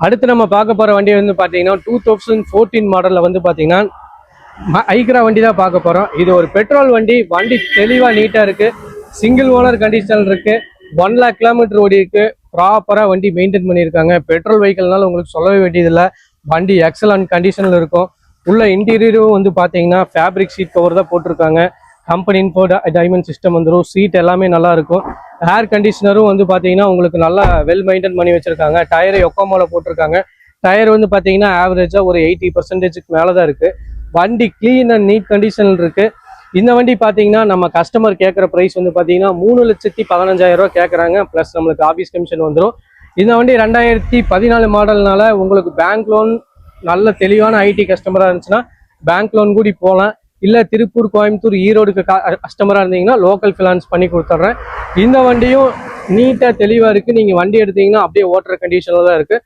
அடுத்து நம்ம பார்க்க போகிற வண்டி வந்து பார்த்தீங்கன்னா 2014 மாடலில் வந்து பார்த்தீங்கன்னா ஐக்ரா வண்டி தான் பார்க்க போகிறோம். இது ஒரு பெட்ரோல் வண்டி. வண்டி தெளிவாக நீட்டாக இருக்குது. சிங்கிள் ஓனர் கண்டிஷன் இருக்குது. 1 lakh கிலோமீட்டர் ஓடி இருக்கு. ப்ராப்பராக வண்டி மெயின்டைன் பண்ணியிருக்காங்க. பெட்ரோல் வெஹிக்கிள்னால உங்களுக்கு சொல்லவே வேண்டியதில்லை. வண்டி எக்ஸலண்ட் கண்டிஷனில் இருக்கும். உள்ள இன்டீரியரும் வந்து பார்த்தீங்கன்னா ஃபேப்ரிக் சீட் கவர் தான் போட்டிருக்காங்க. கம்பெனி இன்ஃபோ டைமண்ட் சிஸ்டம் வந்துடும். சீட் எல்லாமே நல்லா இருக்கும். ஏர் கண்டிஷனரும் வந்து பார்த்தீங்கன்னா உங்களுக்கு நல்லா வெல் மெயின்டைன் பண்ணி வச்சிருக்காங்க. டயரை ஒக்கோமோல போட்டிருக்காங்க. டயர் வந்து பார்த்தீங்கன்னா ஆவரேஜாக ஒரு 80% மேலே தான் இருக்குது. வண்டி கிளீன் அண்ட் நீட் கண்டிஷனில் இருக்குது. இந்த வண்டி பார்த்தீங்கன்னா நம்ம கஸ்டமர் கேட்குற ப்ரைஸ் வந்து பார்த்தீங்கன்னா 3,15,000 ரூபா கேட்குறாங்க. ப்ளஸ் நம்மளுக்கு ஆஃபீஸ் கமிஷன் வந்துடும். இந்த வண்டி 2014 மாடல்னால உங்களுக்கு பேங்க் லோன் நல்ல தெளிவான ஐடி கஸ்டமராக இருந்துச்சுன்னா பேங்க் லோன் கூடி போகலாம். இல்லை திருப்பூர், கோயம்புத்தூர், ஈரோடுக்கு கஸ்டமராக இருந்தீங்கன்னா லோக்கல் ஃபினான்ஸ் பண்ணி கொடுத்துட்றேன். இந்த வண்டியும் நீட்டாக தெளிவாக இருக்குது. நீங்கள் வண்டி எடுத்தீங்கன்னா அப்படியே ஓட்டுற கண்டிஷனில் தான் இருக்குது.